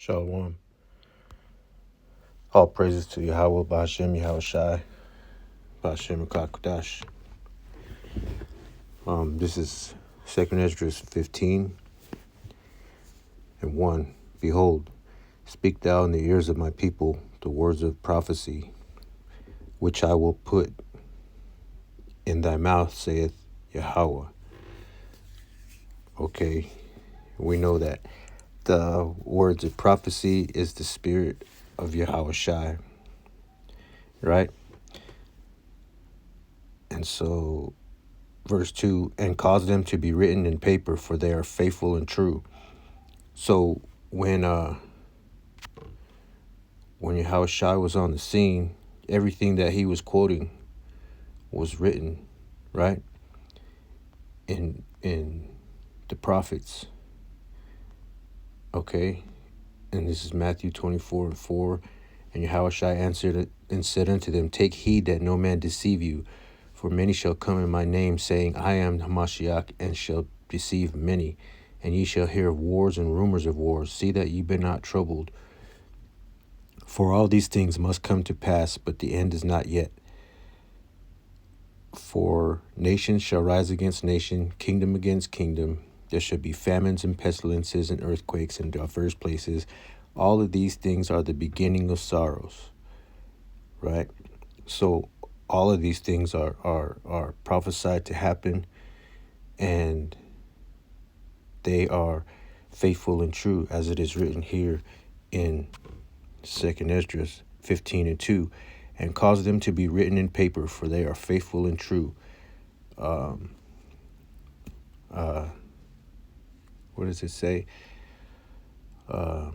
Shalom. All praises to Yahweh, Ba'ashem, Yahweh Shai, Ba'ashem, Kakudash. This is 2nd Esdras 15 and 1. Behold, speak thou in the ears of my people the words of prophecy, which I will put in thy mouth, saith Yahweh. Okay, we know that the words of prophecy is the spirit of Yahweh Shai, right? And so verse 2, and cause them to be written in paper, for they are faithful and true. So when Yahweh Shai was on the scene, everything that he was quoting was written, right? In the prophets. Okay? And this is Matthew 24:4. And Yahweh Shai answered and said unto them, take heed that no man deceive you, for many shall come in my name, saying, I am Hamashiach, and shall deceive many. And ye shall hear of wars and rumors of wars. See that ye be not troubled. For all these things must come to pass, but the end is not yet. For nation shall rise against nation, kingdom against kingdom. There shall be famines and pestilences and earthquakes in diverse places. All of these things are the beginning of sorrows, right? So all of these things are prophesied to happen, and they are faithful and true, as it is written here in 2nd Esdras 15 and 2, and cause them to be written in paper, for they are faithful and true. What does it say? None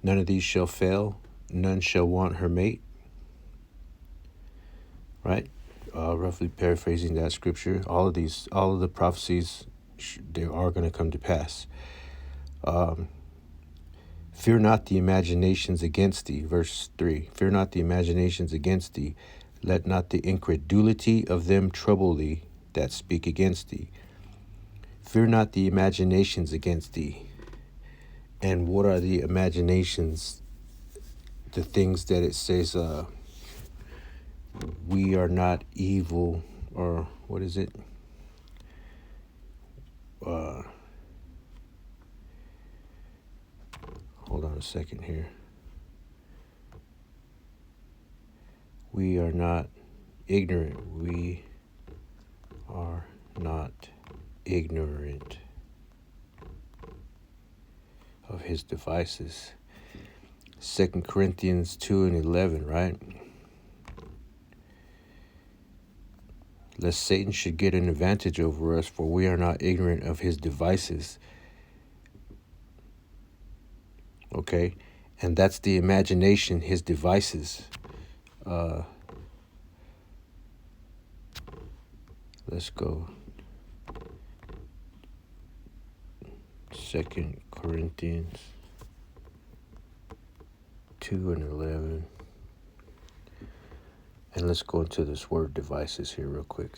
of these shall fail, none shall want her mate. Right? Roughly paraphrasing that scripture, all of the prophecies, they are going to come to pass. Fear not the imaginations against thee, verse 3. Fear not the imaginations against thee. Let not the incredulity of them trouble thee that speak against thee. Fear not the imaginations against thee. And what are the imaginations? The things that it says, we are not evil, or what is it? Hold on a second here. We are not ignorant. We are not ignorant of his devices. 2 Corinthians 2 and 11, right? Lest Satan should get an advantage over us, for we are not ignorant of his devices. Okay? And that's the imagination, his devices. Let's go. 2 Corinthians 2 and 11. And let's go into this word devices here real quick.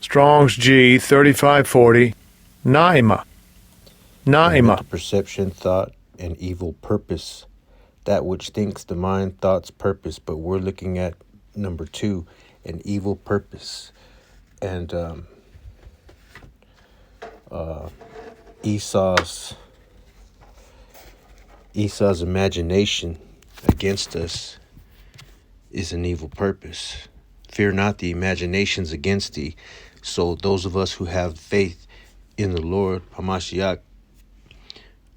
Strong's G 3540. Naima. Mental perception, thought, and evil purpose. That which thinks the mind, thoughts, purpose. But we're looking at number 2, an evil purpose. And Esau's imagination against us is an evil purpose. Fear not the imaginations against thee. So those of us who have faith in the Lord, Hamashiach,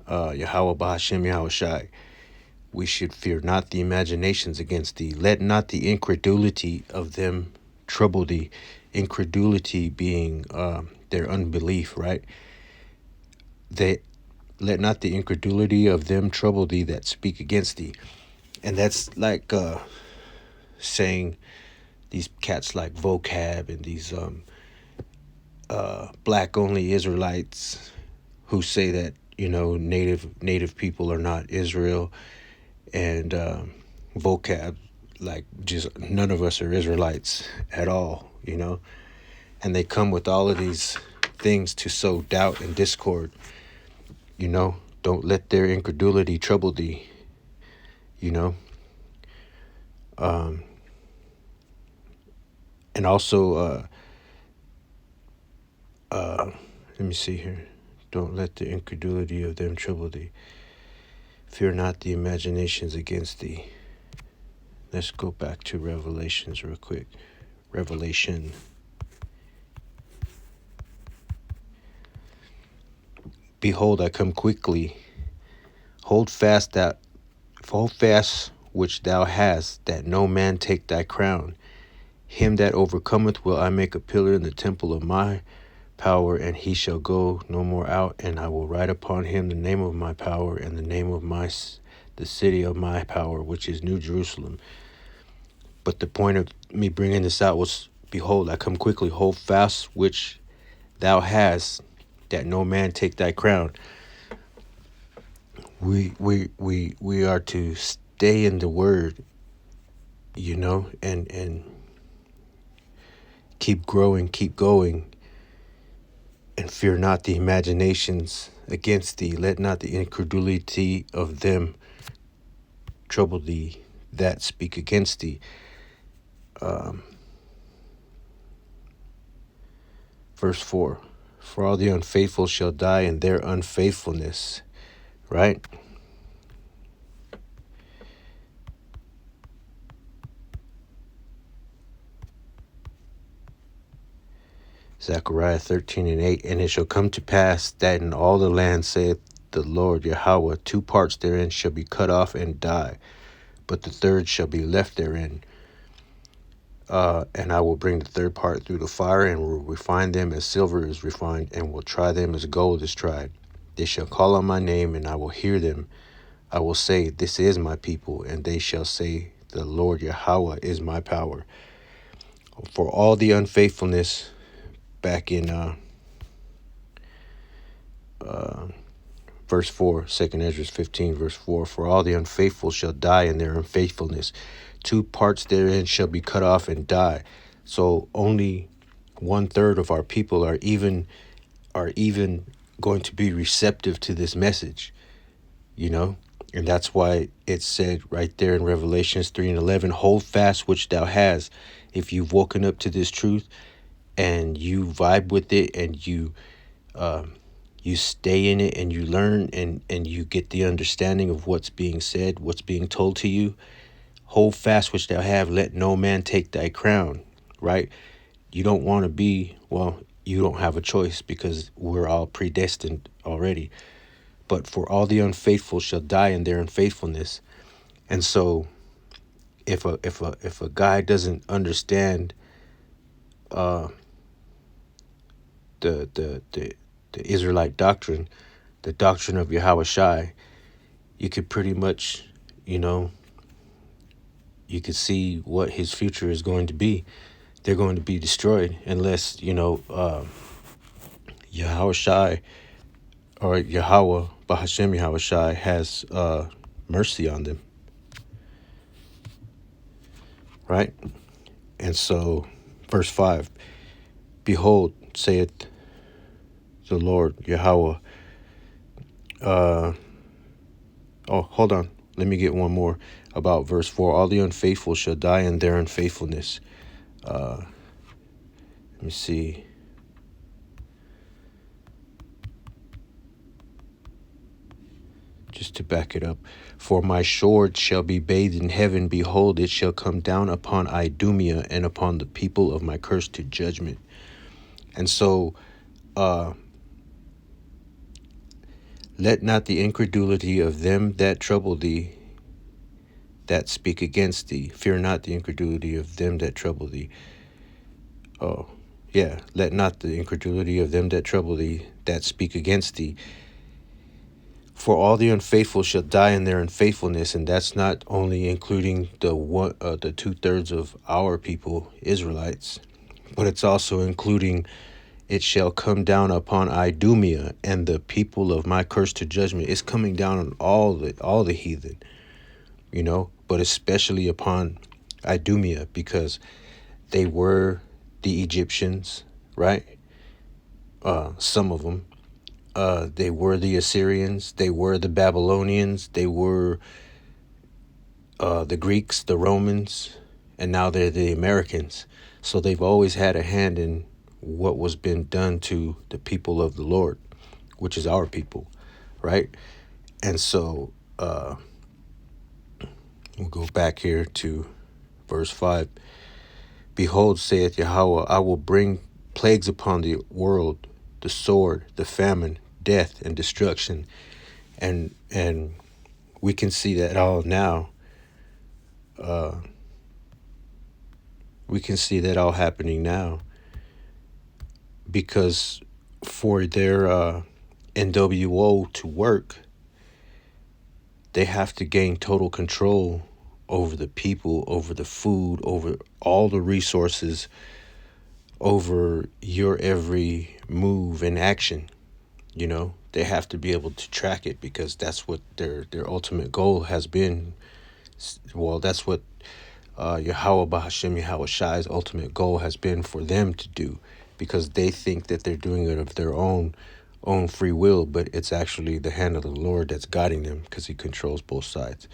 Yahweh Ba'ashem, Yahweh Shai, we should fear not the imaginations against thee. Let not the incredulity of them trouble thee. Incredulity being their unbelief, right? Let not the incredulity of them trouble thee that speak against thee. And that's like saying these cats like vocab and these black only Israelites who say that, native people are not Israel, and vocab like just none of us are Israelites at all, you know, and they come with all of these things to sow doubt and discord, you know. Don't let their incredulity trouble thee, you know. And also, let me see here. Don't let the incredulity of them trouble thee. Fear not the imaginations against thee. Let's go back to Revelations real quick. Revelation. Behold, I come quickly. Hold fast which thou hast, that no man take thy crown. Him that overcometh will I make a pillar in the temple of my power, and he shall go no more out. And I will write upon him the name of my power, and the name of the city of my power, which is New Jerusalem. But the point of me bringing this out was, behold, I come quickly. Hold fast which thou hast, that no man take thy crown. We are to stay in the word, you know, and keep growing, keep going, and fear not the imaginations against thee. Let not the incredulity of them trouble thee that speak against thee. Verse 4, for all the unfaithful shall die in their unfaithfulness, right? Zechariah 13:8, and it shall come to pass that in all the land, saith the Lord Yahweh, 2 parts therein shall be cut off and die, but the third shall be left therein. And I will bring the third part through the fire, and will refine them as silver is refined, and will try them as gold is tried. They shall call on my name, and I will hear them. I will say, this is my people, and they shall say, the Lord Yahweh is my power. For all the unfaithfulness, back in verse 4, 2 Esdras 15, verse 4, for all the unfaithful shall die in their unfaithfulness. 2 parts therein shall be cut off and die. So only 1/3 of our people are even going to be receptive to this message, you know. And that's why it said right there in Revelations 3:11, hold fast which thou hast. If you've woken up to this truth and you vibe with it, and you stay in it, and you learn, and you get the understanding of what's being said, what's being told to you, hold fast which thou have, let no man take thy crown, right? You don't want to be, well, you don't have a choice, because we're all predestined already. But for all the unfaithful shall die in their unfaithfulness. And so if a guy doesn't understand the Israelite doctrine, the doctrine of Yahweh Shai, you could pretty much, you know, you could see what his future is going to be. They're going to be destroyed unless, you know, Yahweh Shai, or Yahweh, Bahashem Yahweh Shai, has mercy on them. Right? And so, verse 5, behold, saith the Lord Yahweh. Hold on. Let me get one more about verse 4. All the unfaithful shall die in their unfaithfulness. Let me see. Just to back it up. For my sword shall be bathed in heaven. Behold, it shall come down upon Idumea and upon the people of my curse to judgment. And so, let not the incredulity of them that trouble thee, that speak against thee. Fear not the incredulity of them that trouble thee. Let not the incredulity of them that trouble thee, that speak against thee. For all the unfaithful shall die in their unfaithfulness, and that's not only including the 2/3 of our people, Israelites, but it's also including, it shall come down upon Idumea and the people of my curse to judgment. It's coming down on all the heathen, you know, but especially upon Idumea, because they were the Egyptians, right? Some of them. They were the Assyrians. They were the Babylonians. They were the Greeks, the Romans, and now they're the Americans. So they've always had a hand in what was been done to the people of the Lord, which is our people, right? And so we'll go back here to verse 5. Behold, saith Yahweh, I will bring plagues upon the world, the sword, the famine, death, and destruction. And we can see that all now. We can see that all happening now, because for their NWO to work, they have to gain total control over the people, over the food, over all the resources, over your every move and action. You know, they have to be able to track it, because that's what their ultimate goal has been. Well, that's what Yahweh Bahashem Yahweh Shai's ultimate goal has been for them to do, because they think that they're doing it of their own free will, but it's actually the hand of the Lord that's guiding them, because he controls both sides.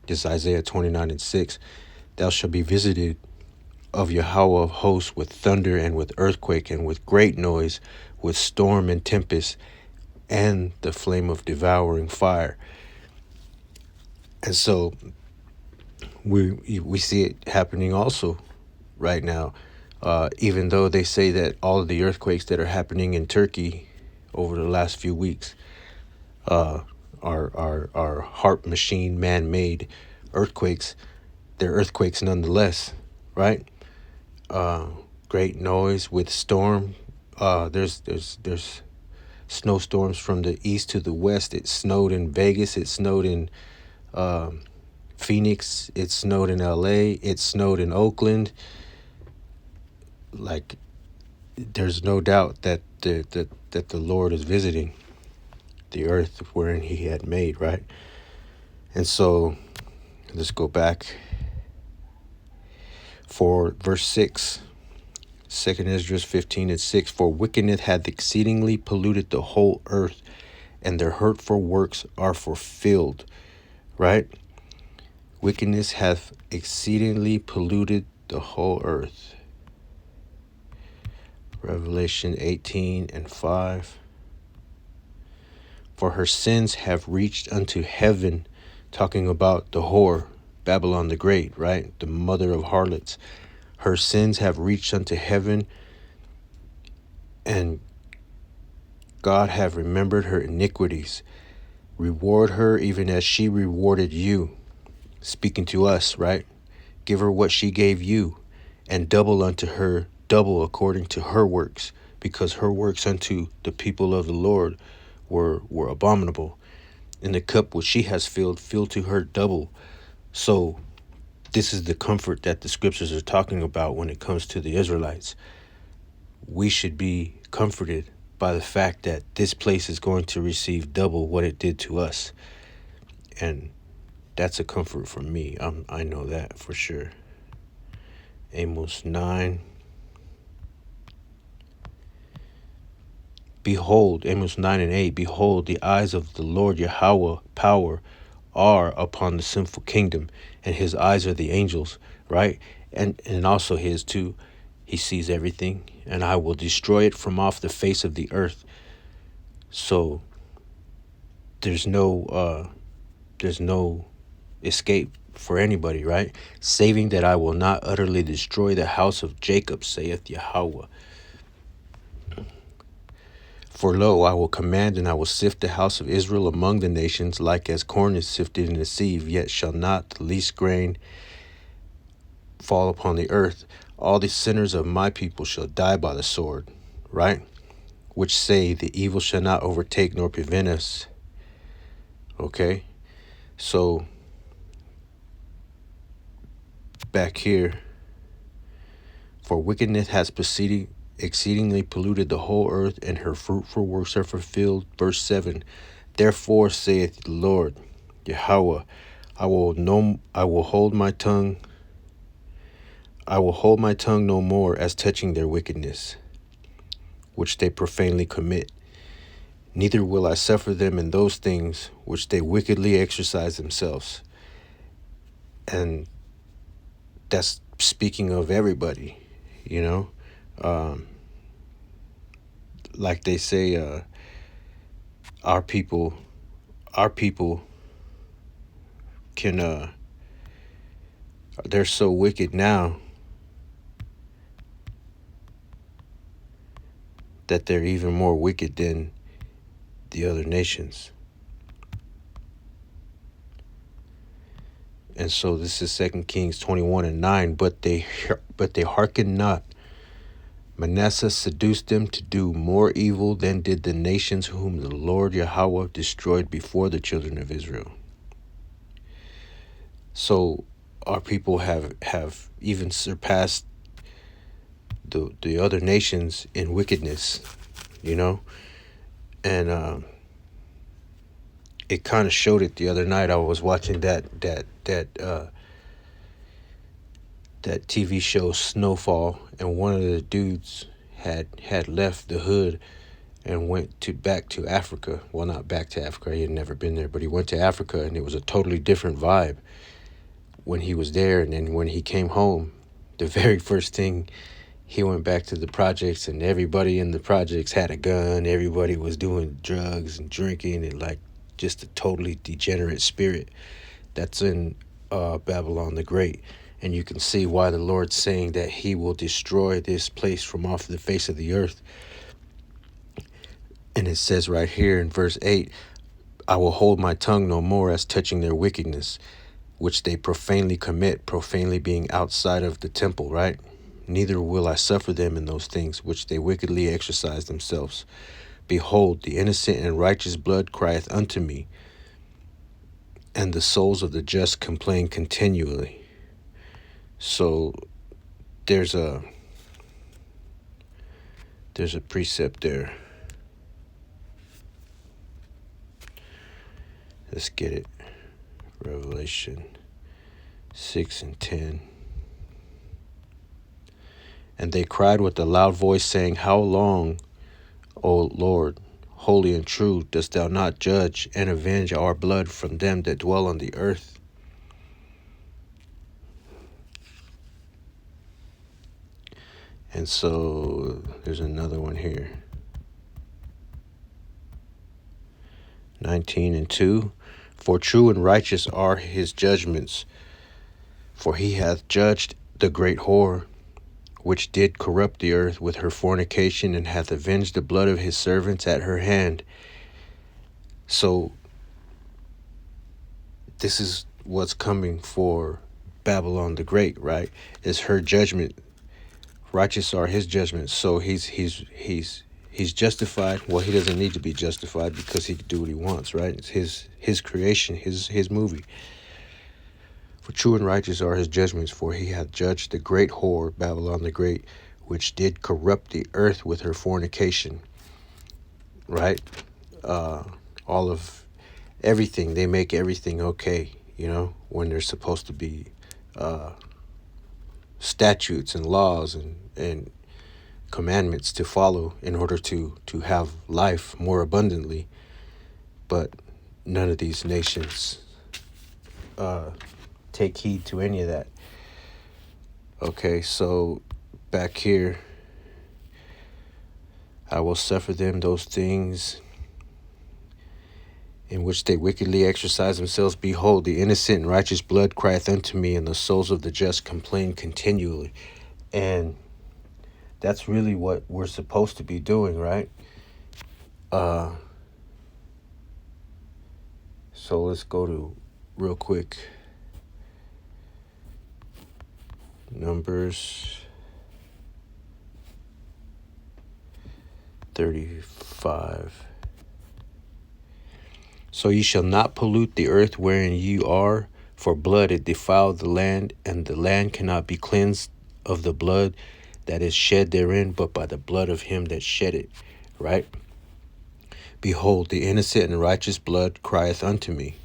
This Isaiah 29:6, thou shalt be visited of Yahweh of hosts with thunder and with earthquake and with great noise, with storm and tempest and the flame of devouring fire. And so we see it happening also right now. Even though they say that all of the earthquakes that are happening in Turkey over the last few weeks are HARP machine man-made earthquakes, they're earthquakes nonetheless, right? Great noise with storm. There's snowstorms from the east to the west. It snowed in Vegas. It snowed in Phoenix. It snowed in LA. It snowed in Oakland. Like, there's no doubt that the Lord is visiting the earth wherein he had made, right? And so let's go back for verse 6. 2 Esdras 15:6. For wickedness hath exceedingly polluted the whole earth, and their hurtful works are fulfilled. Right? Wickedness hath exceedingly polluted the whole earth. Revelation 18:5. For her sins have reached unto heaven, talking about the whore, Babylon the Great, right? The mother of harlots. Her sins have reached unto heaven, and God have remembered her iniquities. Reward her even as she rewarded you. Speaking to us, right? Give her what she gave you, and double unto her, double according to her works, because her works unto the people of the Lord were abominable. In the cup which she has filled, fill to her double. So this is the comfort that the scriptures are talking about when it comes to the Israelites. We should be comforted by the fact that this place is going to receive double what it did to us. And that's a comfort for me. I know that for sure. Amos 9. Behold, Amos 9:8. Behold, the eyes of the Lord Yahweh power are upon the sinful kingdom, and his eyes are the angels, right? And also his too. He sees everything, and I will destroy it from off the face of the earth. So there's no escape for anybody, right? Saving that I will not utterly destroy the house of Jacob, saith Yahweh. For lo, I will command, and I will sift the house of Israel among the nations, like as corn is sifted in a sieve, yet shall not the least grain fall upon the earth. All the sinners of my people shall die by the sword, right? Which say, the evil shall not overtake nor prevent us. Okay? So, back here, for wickedness has exceedingly polluted the whole earth, and her fruitful works are fulfilled. Verse 7. Therefore saith the Lord Yahweh, I will hold my tongue I will hold my tongue no more as touching their wickedness, which they profanely commit. Neither will I suffer them in those things which they wickedly exercise themselves. And that's speaking of everybody, you know. Like they say, our people can they're so wicked now that they're even more wicked than the other nations. And so this is 2 Kings 21:9. But they hearkened not. Manasseh seduced them to do more evil than did the nations whom the Lord Yahweh destroyed before the children of Israel. So our people have even surpassed the other nations in wickedness, you know. And it kind of showed it the other night. I was watching that TV show Snowfall, and one of the dudes had left the hood and went back to Africa. Well, not back to Africa. He had never been there, but he went to Africa, and it was a totally different vibe when he was there. And then when he came home, the very first thing, he went back to the projects, and everybody in the projects had a gun. Everybody was doing drugs and drinking, and like just a totally degenerate spirit that's in Babylon the Great. And you can see why the Lord's saying that he will destroy this place from off the face of the earth. And it says right here in verse 8, I will hold my tongue no more as touching their wickedness, which they profanely commit, profanely being outside of the temple, right? Neither will I suffer them in those things which they wickedly exercise themselves. Behold, the innocent and righteous blood crieth unto me, and the souls of the just complain continually. So there's a precept there. Let's get it. Revelation 6:10. And they cried with a loud voice, saying, How long, O Lord, holy and true, dost thou not judge and avenge our blood from them that dwell on the earth? And so there's another one here. 19:2. For true and righteous are his judgments, for he hath judged the great whore, which did corrupt the earth with her fornication, and hath avenged the blood of his servants at her hand. So this is what's coming for Babylon the Great, right? Is her judgment. Righteous are his judgments. So he's justified. Well, he doesn't need to be justified because he can do what he wants, right? It's his creation, his movie. For true and righteous are his judgments, for he hath judged the great whore, Babylon the Great, which did corrupt the earth with her fornication. Right? All of everything, they make everything okay, you know, when there's supposed to be statutes and laws and commandments to follow in order to have life more abundantly. But none of these nations take heed to any of that. Okay, so back here, I will suffer them those things in which they wickedly exercise themselves. Behold, the innocent and righteous blood crieth unto me, and the souls of the just complain continually. And that's really what we're supposed to be doing, right? So let's go to, real quick, Numbers 35. So ye shall not pollute the earth wherein ye are, for blood it defiled the land, and the land cannot be cleansed of the blood that is shed therein, but by the blood of him that shed it, right? Behold, the innocent and righteous blood crieth unto me,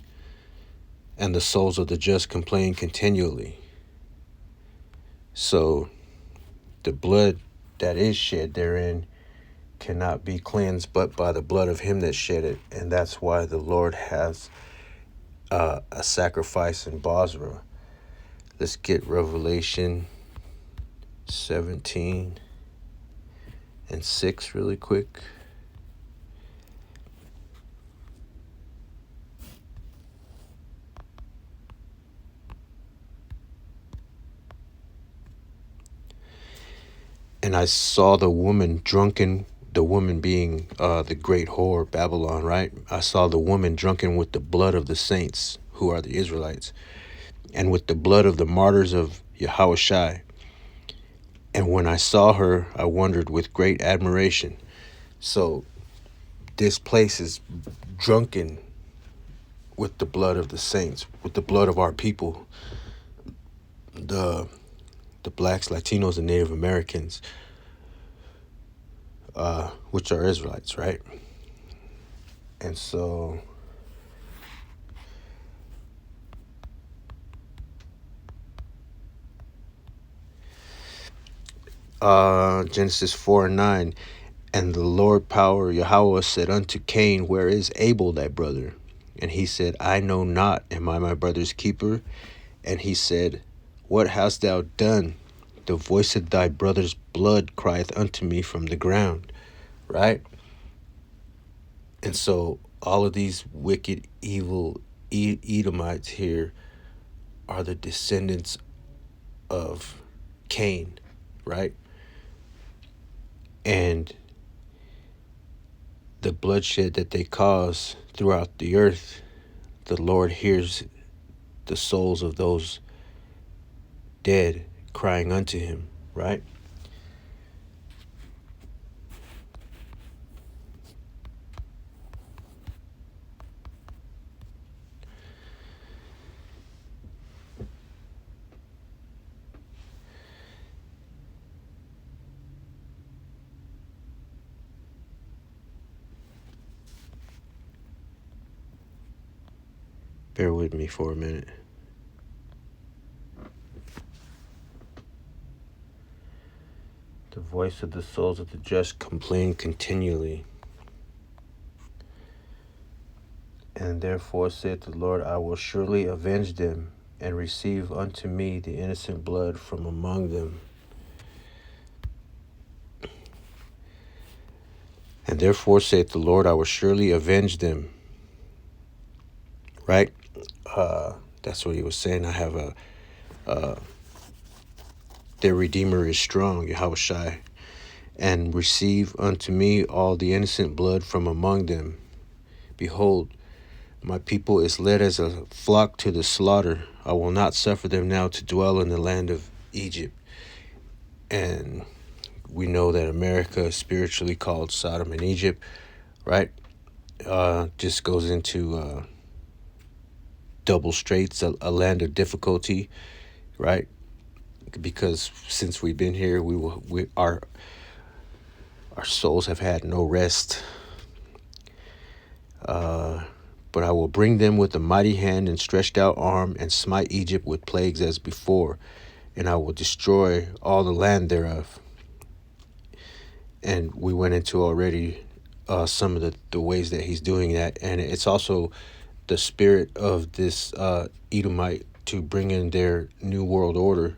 and the souls of the just complain continually. So the blood that is shed therein cannot be cleansed but by the blood of him that shed it. And that's why the Lord has a sacrifice in Basra. Let's get Revelation 17 and 6 really quick. And I saw the woman drunken, the woman being the great whore, Babylon, right? I saw the woman drunken with the blood of the saints, who are the Israelites, and with the blood of the martyrs of Yahushai. And when I saw her, I wondered with great admiration. So this place is drunken with the blood of the saints, with the blood of our people, the blacks, Latinos, and Native Americans, which are Israelites, right? And so Genesis 4:9, and the Lord power Yahweh said unto Cain, where is Abel thy brother? And he said, I know not, am I my brother's keeper? And he said, what hast thou done? The voice of thy brother's blood crieth unto me from the ground. Right? And so all of these wicked, evil Edomites here are the descendants of Cain, right? And the bloodshed that they cause throughout the earth, the Lord hears the souls of those dead crying unto him, right? Bear with me for a minute. The voice of the souls of the just complain continually. And therefore saith the Lord, I will surely avenge them, and receive unto me the innocent blood from among them. And therefore saith the Lord, I will surely avenge them. Right? That's what he was saying. I have their Redeemer is strong, Yahushai, and receive unto me all the innocent blood from among them. Behold, my people is led as a flock to the slaughter. I will not suffer them now to dwell in the land of Egypt. And we know that America is spiritually called Sodom and Egypt, right? Just goes into double straits, a land of difficulty, right? Because since we've been here, our souls have had no rest. But I will bring them with a mighty hand and stretched out arm, and smite Egypt with plagues as before, and I will destroy all the land thereof. And we went into already some of the ways that he's doing that, and it's also the spirit of this Edomite to bring in their new world order.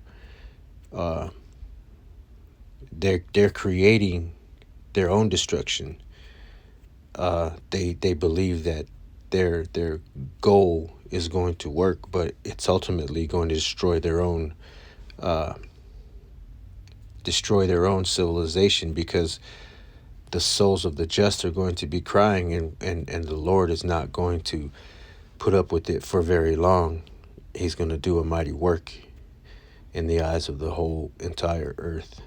They're creating their own destruction. They believe that their goal is going to work, but it's ultimately going to destroy their own civilization, because the souls of the just are going to be crying, and the Lord is not going to put up with it for very long. He's going to do a mighty work in the eyes of the whole entire earth.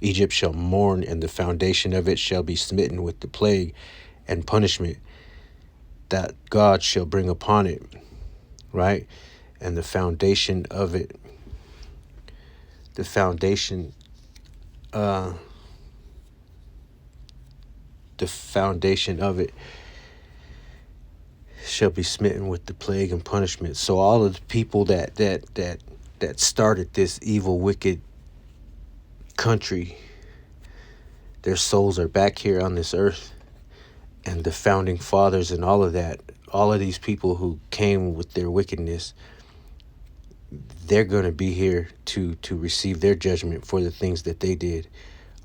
Egypt shall mourn, and the foundation of it shall be smitten with the plague and punishment that God shall bring upon it, right? And the foundation of it, shall be smitten with the plague and punishment. So all of the people that that started this evil, wicked country, their souls are back here on this earth. And the founding fathers and all of that, all of these people who came with their wickedness, they're going to be here to receive their judgment for the things that they did.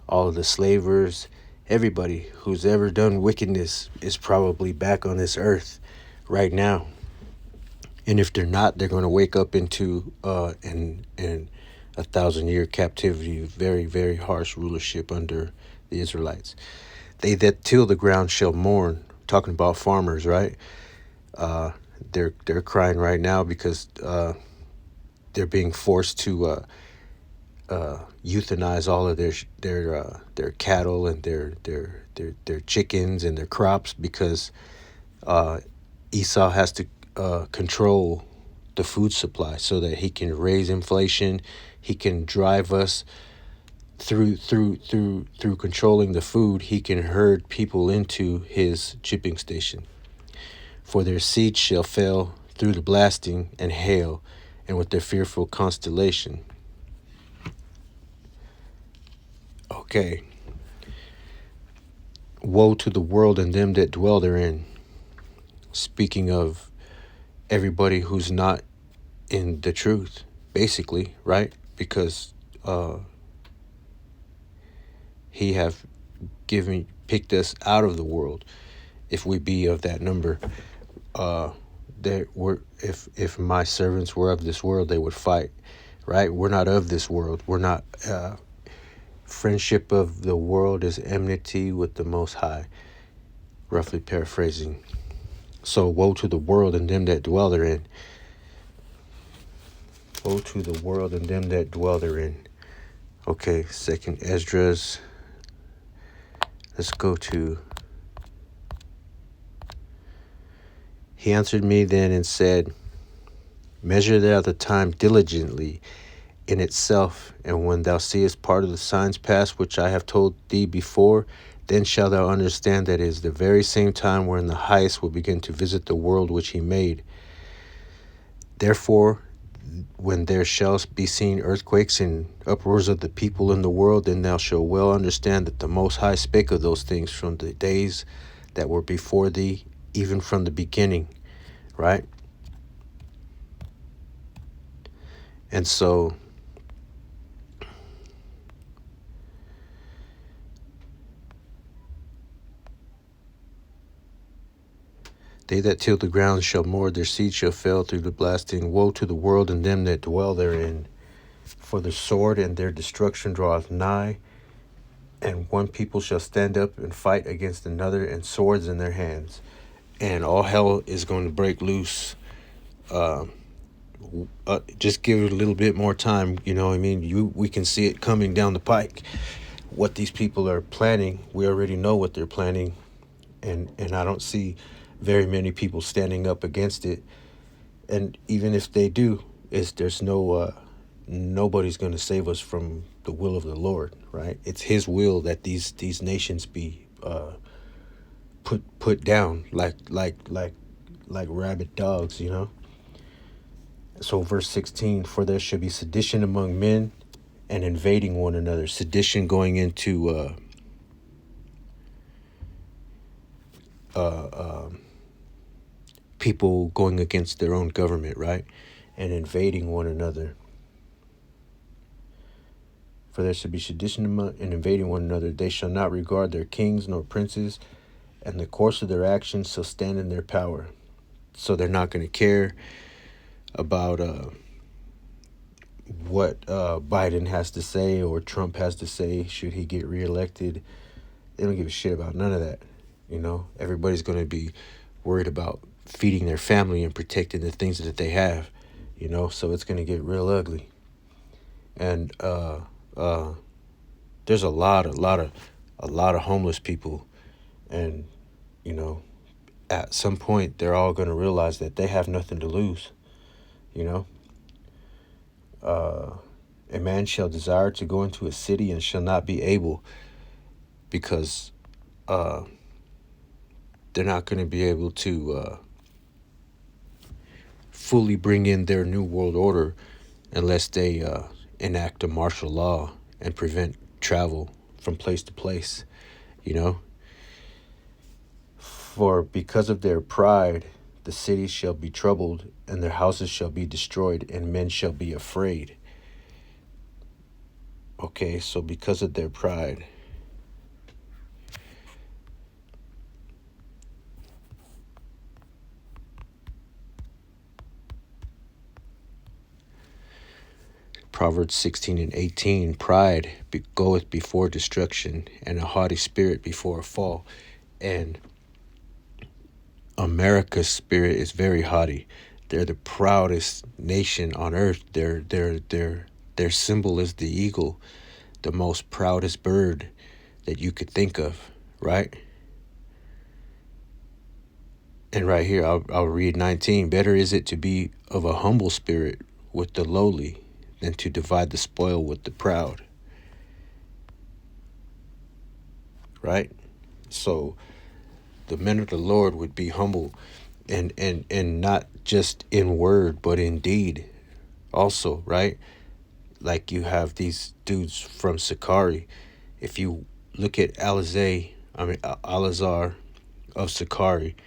All of the slavers, everybody who's ever done wickedness is probably back on this earth right now. And if they're not, they're going to wake up into in 1,000-year captivity, very, very harsh rulership under the Israelites. They that till the ground shall mourn. Talking about farmers, right? They're crying right now because they're being forced to euthanize all of their cattle and their chickens and their crops because Esau has to control the food supply so that he can raise inflation. He can drive us through controlling the food. He can herd people into his shipping station. For their seed shall fail through the blasting and hail, and with their fearful constellation. Okay. Woe to the world and them that dwell therein. Speaking of everybody who's not in the truth, basically, right? Because he have picked us out of the world. If we be of that number, if my servants were of this world, they would fight, right? We're not of this world. We're not. Friendship of the world is enmity with the Most High. Roughly paraphrasing. So woe to the world and them that dwell therein. Woe to the world and them that dwell therein. Okay, second Esdras. Let's go to. He answered me then and said, measure thou the time diligently in itself, and when thou seest part of the signs pass which I have told thee before, then shalt thou understand that it is the very same time wherein the highest will begin to visit the world which he made. Therefore, when there shall be seen earthquakes and uproars of the people in the world, then thou shalt well understand that the Most High spake of those things from the days that were before thee, even from the beginning, right? And so they that till the ground shall mourn, their seed shall fail through the blasting. Woe to the world and them that dwell therein. For the sword and their destruction draweth nigh, and one people shall stand up and fight against another, and swords in their hands. And all hell is going to break loose. Just give it a little bit more time. You know what I mean? We can see it coming down the pike. What these people are planning, we already know what they're planning. And I don't see very many people standing up against it. And even if they do, there's nobody's going to save us from the will of the Lord, right? It's his will that these nations be put down like rabid dogs, you know. So verse 16, for there shall be sedition among men and invading one another. Sedition going into people going against their own government, right? And invading one another. For there shall be sedition and invading one another. They shall not regard their kings nor princes, and the course of their actions shall stand in their power. So they're not going to care about what Biden has to say or Trump has to say should he get reelected. They don't give a shit about none of that. You know, everybody's going to be worried about feeding their family and protecting the things that they have, you know, so it's going to get real ugly. And there's a lot of homeless people, and you know, at some point they're all going to realize that they have nothing to lose, you know. A man shall desire to go into a city and shall not be able, because they're not going to be able to fully bring in their new world order unless they enact a martial law and prevent travel from place to place, you know? For because of their pride, the cities shall be troubled, and their houses shall be destroyed, and men shall be afraid. Okay, so because of their pride. Proverbs 16:18, pride goeth before destruction, and a haughty spirit before a fall. And America's spirit is very haughty. They're the proudest nation on earth. Their symbol is the eagle, the most proudest bird that you could think of, right? And right here, I'll read 19. Better is it to be of a humble spirit with the lowly than to divide the spoil with the proud, right? So the men of the Lord would be humble, and not just in word, but in deed also, right? Like you have these dudes from Sakari. If you look at Alazar of Sakari,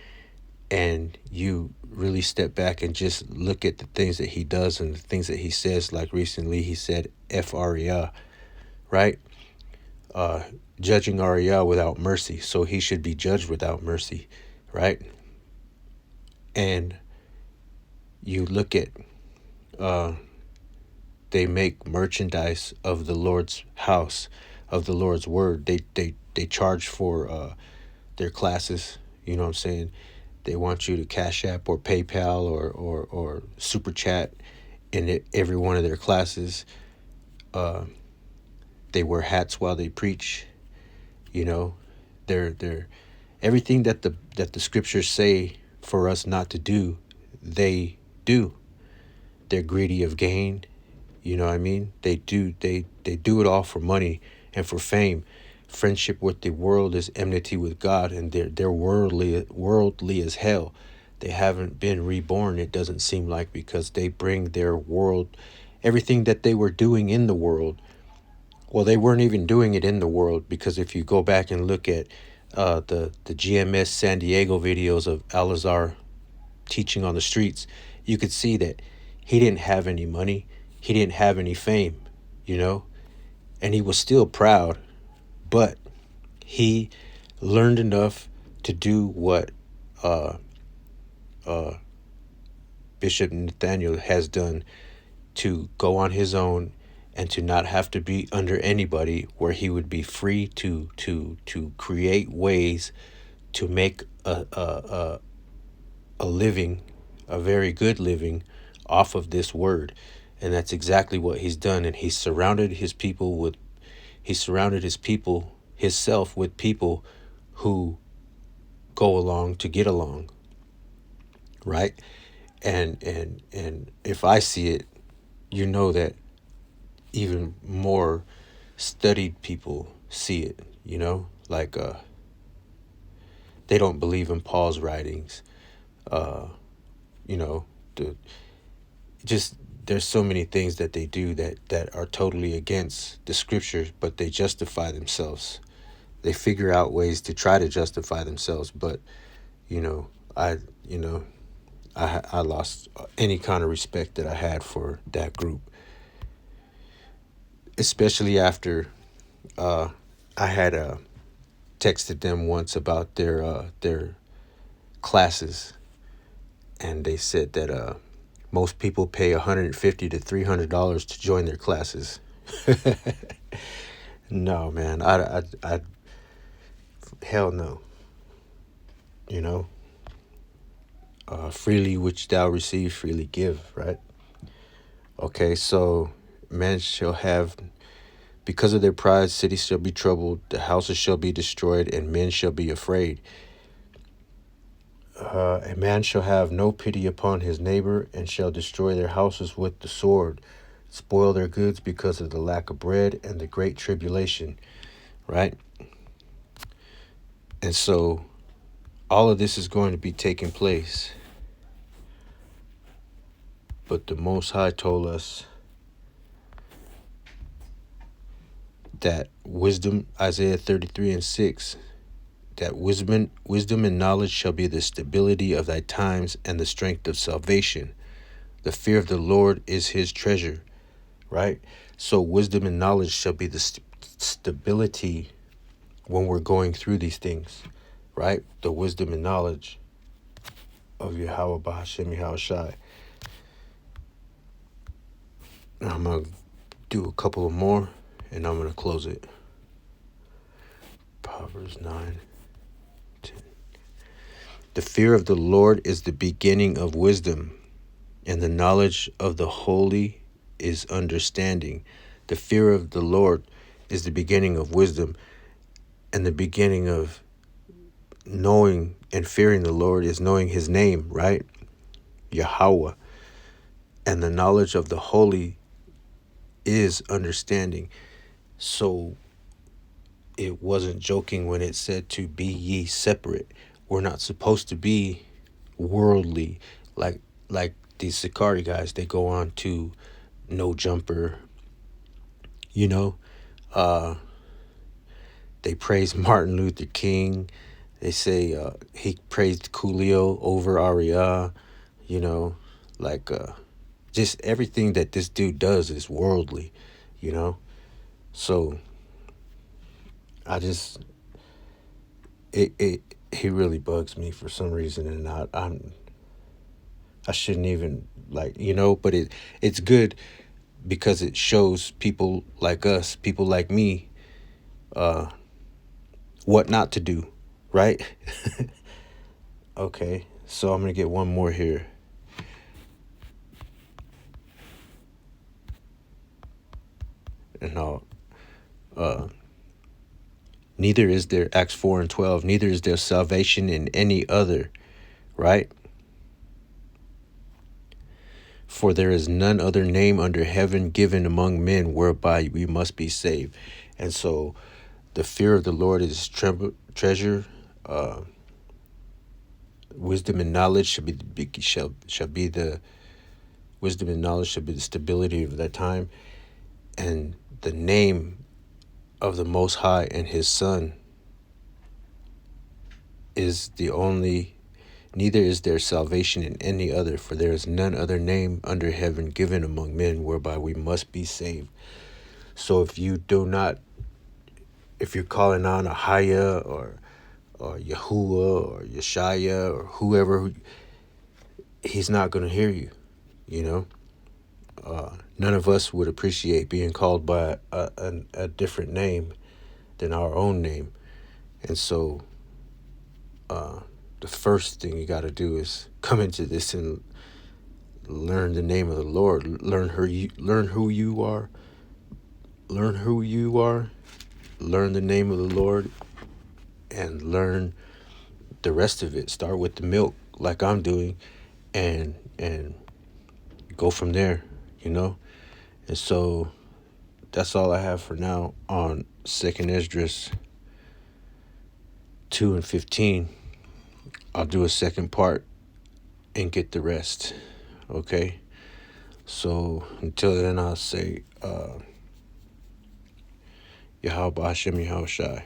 and you really step back and just look at the things that he does and the things that he says, like recently he said F-R-E-A, right? Judging Arya without mercy, so he should be judged without mercy, right? And you look at, they make merchandise of the Lord's house, of the Lord's word. They charge for their classes. You know what I'm saying? They want you to Cash App or PayPal or Super Chat in every one of their classes. They wear hats while they preach. You know, they're everything that the scriptures say for us not to do, they do. They're greedy of gain. You know what I mean? They do it all for money and for fame. Friendship with the world is enmity with God, and they're worldly as hell. They haven't been reborn, it doesn't seem like, because they bring their world, everything that they were doing in the world. Well, they weren't even doing it in the world, because if you go back and look at the GMS San Diego videos of Alazar teaching on the streets, you could see that he didn't have any money, he didn't have any fame, you know, and he was still proud, but he learned enough to do what uh, uh, Bishop Nathaniel has done, to go on his own and to not have to be under anybody, where he would be free to create ways to make a living, a very good living, off of this word. And that's exactly what he's done. And he surrounded his people, himself, with people who go along to get along, right? And if I see it, you know that even more studied people see it, you know, like they don't believe in Paul's writings. You know, the just there's so many things that they do that are totally against the scriptures, but they justify themselves. They figure out ways to try to justify themselves, but you know, I you know, I lost any kind of respect that I had for that group, especially after I had texted them once about their classes, and they said that most people pay $150 to $300 to join their classes. No, man, I hell no. You know, freely which thou receive, freely give, right? Okay, so men shall have, because of their pride, cities shall be troubled, the houses shall be destroyed, and men shall be afraid. A man shall have no pity upon his neighbor, and shall destroy their houses with the sword, spoil their goods because of the lack of bread and the great tribulation, right? And so all of this is going to be taking place. But the Most High told us that wisdom, Isaiah 33:6, that wisdom and knowledge shall be the stability of thy times and the strength of salvation. The fear of the Lord is his treasure, right? So wisdom and knowledge shall be the stability when we're going through these things, right? The wisdom and knowledge of Yahweh Bahashem Yahweh Shai. I'm going to do a couple of more, and I'm going to close it. Proverbs 9:10. The fear of the Lord is the beginning of wisdom, and the knowledge of the holy is understanding. The fear of the Lord is the beginning of wisdom, and the beginning of knowing and fearing the Lord is knowing his name, right? Yahweh. And the knowledge of the holy is understanding. So it wasn't joking when it said to be ye separate. We're not supposed to be worldly like these Sakari guys. They go on to No Jumper, you know. They praise Martin Luther King. They say he praised Coolio over Aria, you know, like just everything that this dude does is worldly, you know. So I just he really bugs me for some reason, and I shouldn't even, like, you know, but it's good because it shows people like us, people like me, what not to do, right? Okay, so I'm gonna get one more here. And neither is there, Acts 4:12, neither is there salvation in any other, right? For there is none other name under heaven given among men whereby we must be saved. And so the fear of the Lord is treasure. Wisdom and knowledge shall be the wisdom and knowledge shall be the stability of that time. And the name of the Most High and his Son is the only, neither is there salvation in any other, for there is none other name under heaven given among men whereby we must be saved. So if you're calling on Ahaya or Yahuwah or Yeshaya or whoever, he's not going to hear you, you know. None of us would appreciate being called by a different name than our own name. And so the first thing you got to do is come into this and learn the name of the Lord. Learn who you are. Learn who you are. Learn the name of the Lord, and learn the rest of it. Start with the milk, like I'm doing, and go from there, you know. And so that's all I have for now on 2nd Esdras 2:15. I'll do a second part and get the rest. Okay? So until then, I'll say Yahweh Hashem Yahweh Shai,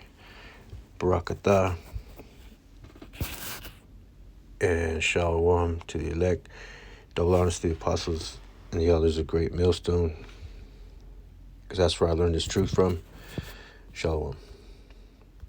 Barakatah, and Shalom to the elect. Double honors to the apostles and the elders of Great Millstone, because that's where I learned this truth from. Shalom.